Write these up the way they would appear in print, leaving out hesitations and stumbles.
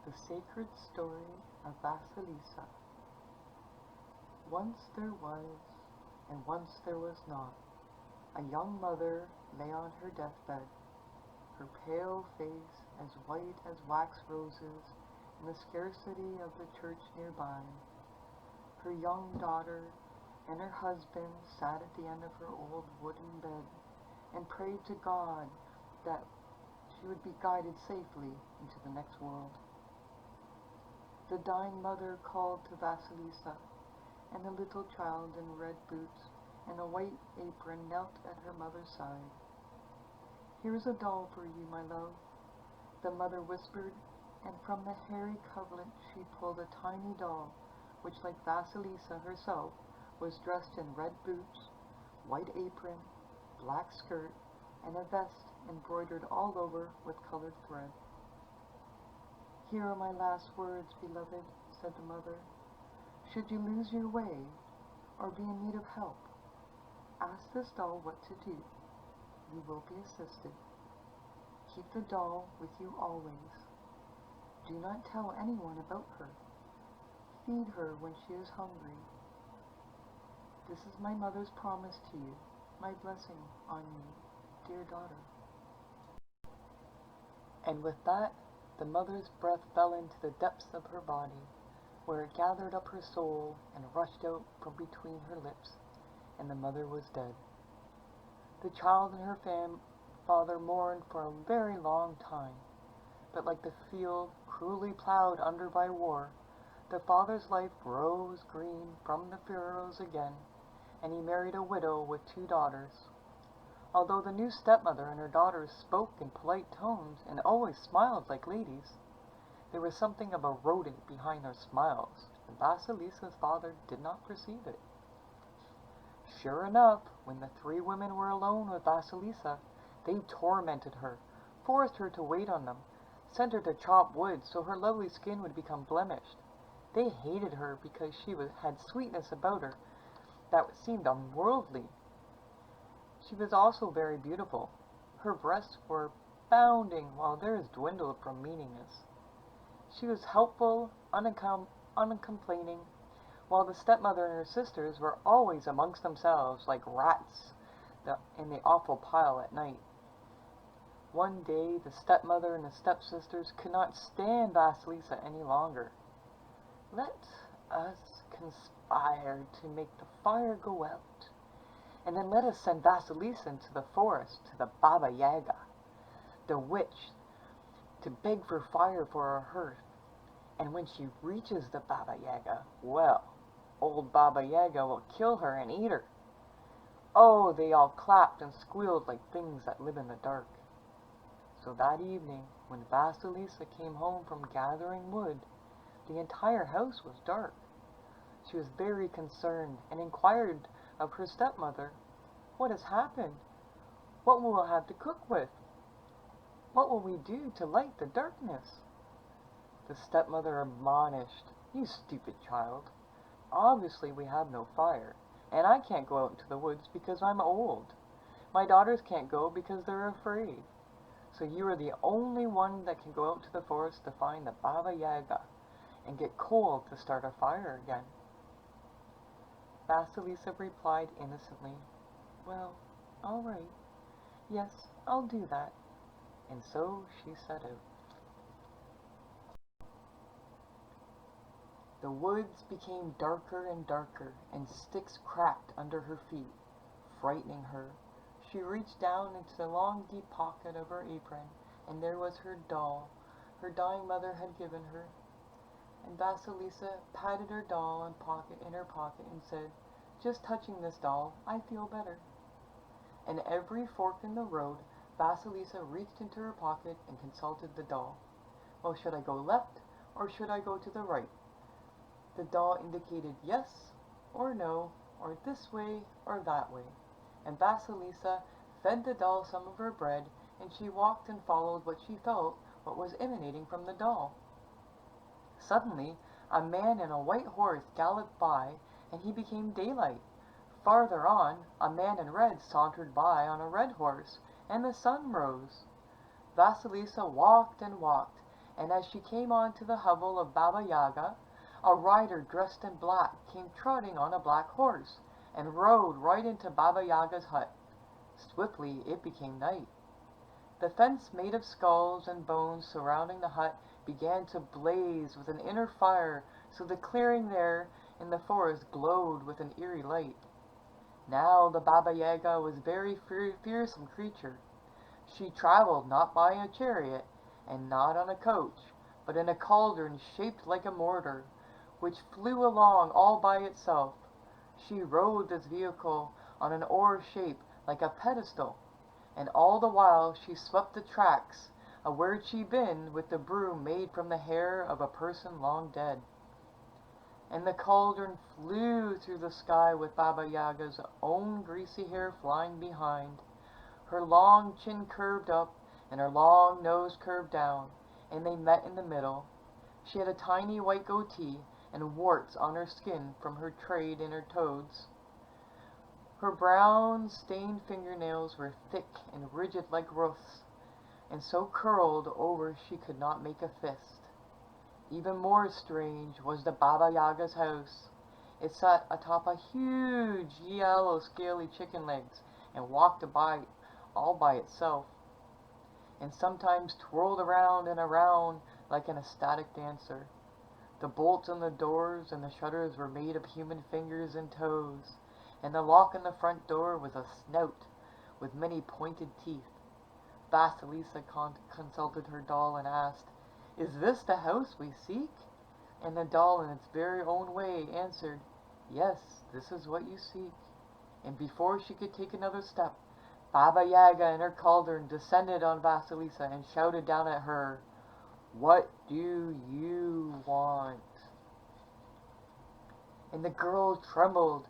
The Sacred Story of Vasalisa. Once there was, and once there was not, a young mother lay on her deathbed, her pale face as white as wax roses in the scarcity of the church nearby. Her young daughter and her husband sat at the end of her old wooden bed and prayed to God that she would be guided safely into the next world. The dying mother called to Vasalisa, and the little child in red boots and a white apron knelt at her mother's side. "Here's a doll for you, my love," the mother whispered, and from the hairy coverlet she pulled a tiny doll, which, like Vasalisa herself, was dressed in red boots, white apron, black skirt, and a vest embroidered all over with colored thread. "Here are my last words, beloved," said the mother. "Should you lose your way, or be in need of help, ask this doll what to do. You will be assisted. Keep the doll with you always. Do not tell anyone about her. Feed her when she is hungry. This is my mother's promise to you, my blessing on you, dear daughter." And with that, the mother's breath fell into the depths of her body, where it gathered up her soul and rushed out from between her lips, and the mother was dead. The child and her father mourned for a very long time, but like the field cruelly plowed under by war, the father's life rose green from the furrows again, and he married a widow with 2 daughters. Although the new stepmother and her daughters spoke in polite tones and always smiled like ladies, there was something of a rodent behind their smiles, and Vasalisa's father did not perceive it. Sure enough, when the 3 women were alone with Vasalisa, they tormented her, forced her to wait on them, sent her to chop wood so her lovely skin would become blemished. They hated her because she had sweetness about her that seemed unworldly. She was also very beautiful. Her breasts were bounding, while theirs dwindled from meaningless. She was helpful, uncomplaining, while the stepmother and her sisters were always amongst themselves like rats in the awful pile at night. One day the stepmother and the stepsisters could not stand Vasalisa any longer. "Let us conspire to make the fire go out, and then let us send Vasalisa into the forest to the Baba Yaga, the witch, to beg for fire for our hearth. And when she reaches the Baba Yaga, well, old Baba Yaga will kill her and eat her." Oh, they all clapped and squealed like things that live in the dark. So that evening, when Vasalisa came home from gathering wood, the entire house was dark. She was very concerned and inquired of her stepmother, "What has happened? What will we have to cook with? What will we do to light the darkness?" The stepmother admonished, "You stupid child. Obviously we have no fire, and I can't go out into the woods because I'm old. My daughters can't go because they're afraid. So you are the only one that can go out to the forest to find the Baba Yaga and get coal to start a fire again." Vasalisa replied innocently, "Well, all right. Yes, I'll do that." And so she set out. The woods became darker and darker, and sticks cracked under her feet, frightening her. She reached down into the long deep pocket of her apron, and there was her doll her dying mother had given her. And Vasalisa patted her doll in her pocket and said, "Just touching this doll, I feel better." And every fork in the road, Vasalisa reached into her pocket and consulted the doll. "Well, should I go left, or should I go to the right?" The doll indicated yes, or no, or this way, or that way. And Vasalisa fed the doll some of her bread, and she walked and followed what she felt what was emanating from the doll. Suddenly, a man in a white horse galloped by, and he became daylight. Farther on, a man in red sauntered by on a red horse, and the sun rose. Vasalisa walked and walked, and as she came on to the hovel of Baba Yaga, a rider dressed in black came trotting on a black horse, and rode right into Baba Yaga's hut. Swiftly it became night. The fence made of skulls and bones surrounding the hut began to blaze with an inner fire, so the clearing there in the forest glowed with an eerie light. Now the Baba Yaga was a very fearsome creature. She traveled not by a chariot, and not on a coach, but in a cauldron shaped like a mortar, which flew along all by itself. She rode this vehicle on an oar shaped like a pedestal, and all the while she swept the tracks of where she'd been with the broom made from the hair of a person long dead. And the cauldron flew through the sky with Baba Yaga's own greasy hair flying behind. Her long chin curved up, and her long nose curved down, and they met in the middle. She had a tiny white goatee, and warts on her skin from her trade in her toads. Her brown, stained fingernails were thick and rigid like roofs, and so curled over she could not make a fist. Even more strange was the Baba Yaga's house. It sat atop a huge yellow scaly chicken legs and walked about all by itself, and sometimes twirled around and around like an ecstatic dancer. The bolts on the doors and the shutters were made of human fingers and toes, and the lock on the front door was a snout with many pointed teeth. Vasalisa consulted her doll and asked, "Is this the house we seek?" And the doll, in its very own way, answered, "Yes, this is what you seek." And before she could take another step, Baba Yaga and her cauldron descended on Vasalisa and shouted down at her, "What do you want?" And the girl trembled.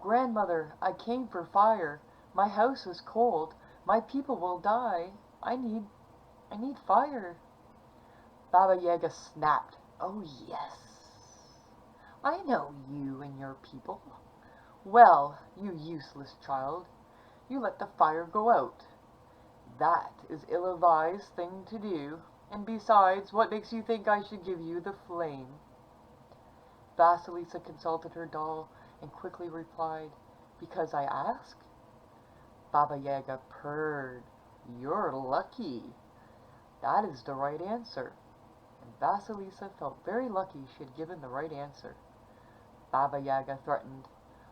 "Grandmother, I came for fire. My house is cold. My people will die. I need fire." Baba Yaga snapped. "Oh yes, I know you and your people. Well, you useless child, you let the fire go out. That is ill-advised thing to do, and besides, what makes you think I should give you the flame?" Vasalisa consulted her doll and quickly replied, "Because I ask?" Baba Yaga purred. "You're lucky. That is the right answer." And Vasalisa felt very lucky she had given the right answer. Baba Yaga threatened,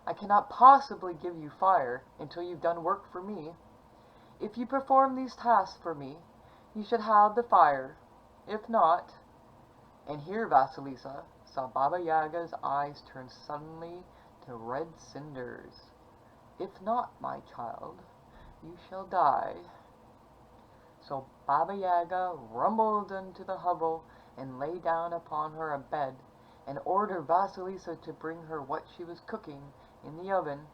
"I cannot possibly give you fire until you've done work for me. If you perform these tasks for me, you should have the fire. If not—" And here Vasalisa saw Baba Yaga's eyes turn suddenly to red cinders. "If not, my child, you shall die." So Baba Yaga rumbled into the hovel and lay down upon her a bed, and ordered Vasalisa to bring her what she was cooking in the oven.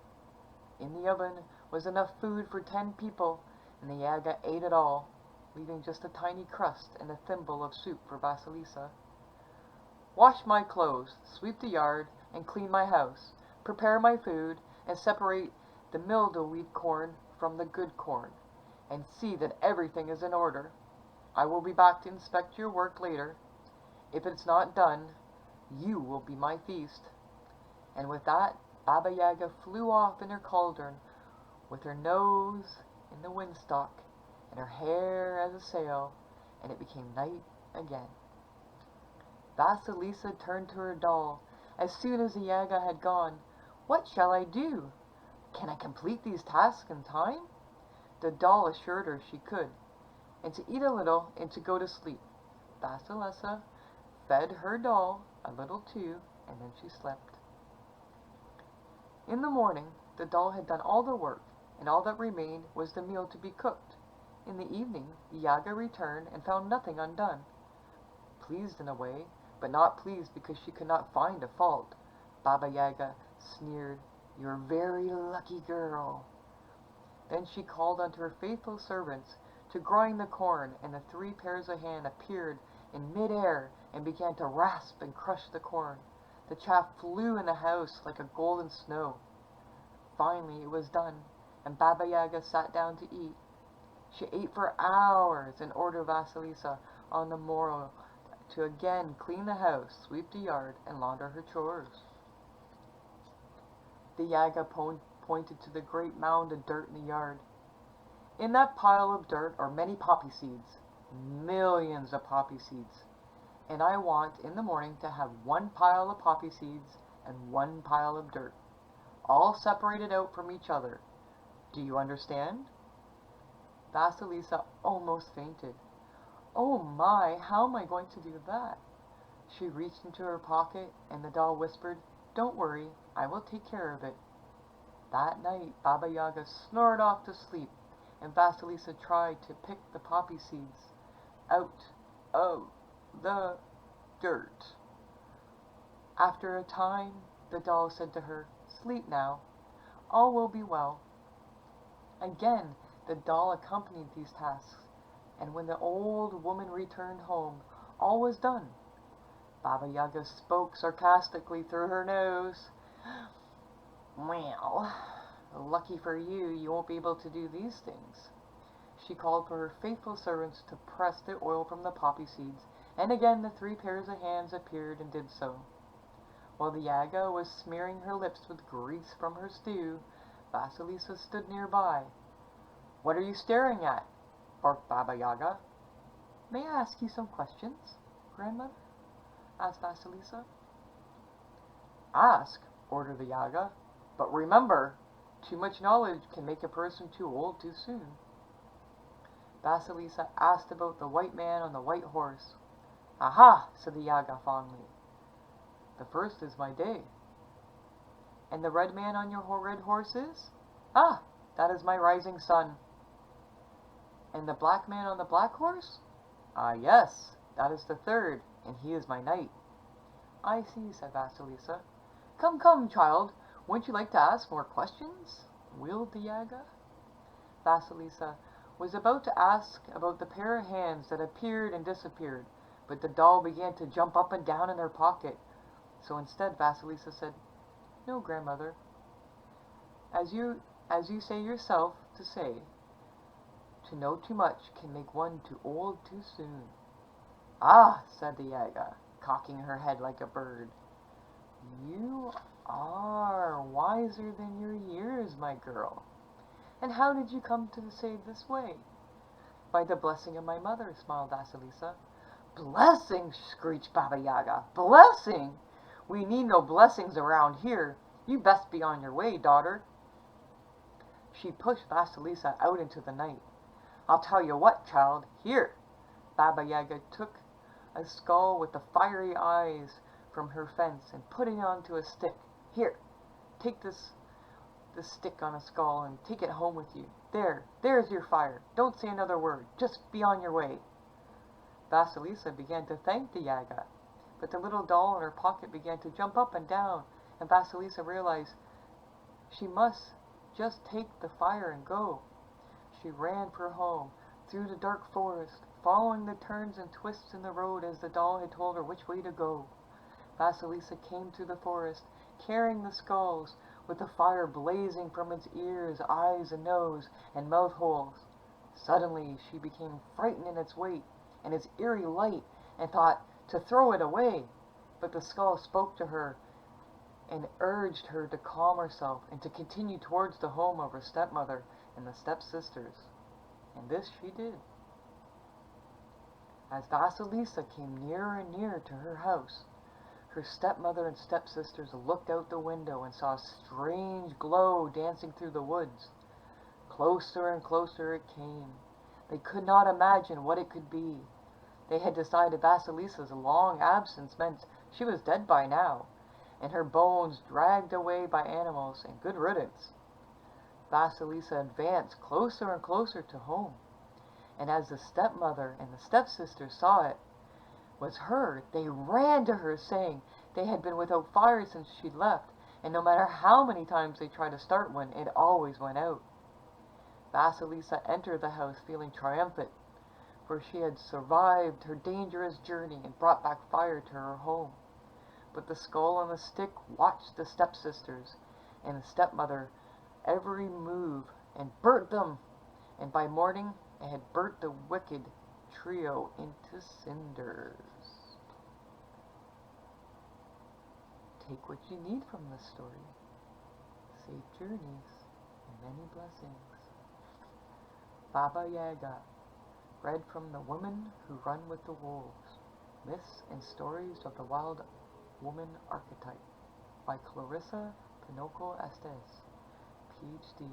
In the oven was enough food for 10 people, and the Yaga ate it all, leaving just a tiny crust and a thimble of soup for Vasalisa. "Wash my clothes, sweep the yard, and clean my house. Prepare my food, and separate the mildew-weed corn from the good corn, and see that everything is in order. I will be back to inspect your work later. If it's not done, you will be my feast." And with that, Baba Yaga flew off in her cauldron, with her nose in the windstalk, and her hair as a sail, and it became night again. Vasalisa turned to her doll as soon as the Yaga had gone. "What shall I do? Can I complete these tasks in time?" The doll assured her she could, and to eat a little and to go to sleep. Vasalisa fed her doll a little too, and then she slept. In the morning, the doll had done all the work, and all that remained was the meal to be cooked. In the evening, the Yaga returned and found nothing undone. Pleased in a way, but not pleased because she could not find a fault, Baba Yaga sneered, "You're a very lucky girl." Then she called unto her faithful servants to grind the corn, and the 3 pairs of hands appeared in mid-air and began to rasp and crush the corn. The chaff flew in the house like a golden snow. Finally it was done, and Baba Yaga sat down to eat. She ate for hours and ordered Vasalisa, on the morrow to again clean the house, sweep the yard, and launder her chores. The Yaga pointed to the great mound of dirt in the yard. In that pile of dirt are many poppy seeds, millions of poppy seeds, and I want in the morning to have one pile of poppy seeds and one pile of dirt, all separated out from each other. Do you understand? Vasalisa almost fainted. Oh my, how am I going to do that? She reached into her pocket, and the doll whispered, "Don't worry, I will take care of it." That night, Baba Yaga snored off to sleep, and Vasalisa tried to pick the poppy seeds out of the dirt. After a time, the doll said to her, "Sleep now, all will be well." Again, the doll accompanied these tasks, and when the old woman returned home, all was done. Baba Yaga spoke sarcastically through her nose. "Well, lucky for you, you won't be able to do these things." She called for her faithful servants to press the oil from the poppy seeds, and again the 3 pairs of hands appeared and did so. While the Yaga was smearing her lips with grease from her stew, Vasalisa stood nearby. "What are you staring at?" barked Baba Yaga. "May I ask you some questions, grandmother?" asked Vasalisa. "Ask," ordered the Yaga, "but remember, too much knowledge can make a person too old too soon." Vasalisa asked about the white man on the white horse. "Aha," said the Yaga fondly. "The first is my day." "And the red man on your red horse is?" "Ah, that is my rising sun." "And the black man on the black horse?" "Ah, yes, that is the third, and he is my knight." "I see," said Vasalisa. "Come, come, child, wouldn't you like to ask more questions?" wailed the Yaga. Vasalisa was about to ask about the pair of hands that appeared and disappeared, but the doll began to jump up and down in her pocket. So instead, Vasalisa said, "No, grandmother. As you say yourself to say, to know too much can make one too old too soon." "Ah," said the Yaga, cocking her head like a bird. "You are wiser than your years, my girl. And how did you come to say this way?" "By the blessing of my mother," smiled Vasalisa. "Blessing!" screeched Baba Yaga. "Blessing! We need no blessings around here. You best be on your way, daughter." She pushed Vasalisa out into the night. "I'll tell you what, child. Here!" Baba Yaga took a skull with the fiery eyes from her fence and put it onto a stick. "Here, take this stick on a skull and take it home with you. There's your fire. Don't say another word. Just be on your way." Vasalisa began to thank the Yaga, but the little doll in her pocket began to jump up and down, and Vasalisa realized she must just take the fire and go. She ran for home, through the dark forest, following the turns and twists in the road as the doll had told her which way to go. Vasalisa came through the forest, carrying the skulls, with the fire blazing from its ears, eyes, and nose, and mouth holes. Suddenly she became frightened in its weight and its eerie light, and thought to throw it away. But the skull spoke to her and urged her to calm herself and to continue towards the home of her stepmother and the stepsisters. And this she did. As Vasalisa came nearer and nearer to her house, her stepmother and stepsisters looked out the window and saw a strange glow dancing through the woods. Closer and closer it came. They could not imagine what it could be. They had decided Vasalisa's long absence meant she was dead by now, and her bones dragged away by animals, and good riddance. Vasalisa advanced closer and closer to home, and as the stepmother and the stepsister saw it was her, they ran to her, saying they had been without fire since she'd left, and no matter how many times they tried to start one, it always went out. Vasalisa entered the house feeling triumphant, for she had survived her dangerous journey and brought back fire to her home. But the skull on the stick watched the stepsisters and the stepmother every move and burnt them, and by morning it had burnt the wicked trio into cinders. Take what you need from this story. Safe journeys and many blessings. Baba Yaga, read from The Women Who Run with the Wolves, Myths and Stories of the Wild Woman Archetype by Clarissa Pinocchio Estes, PhD.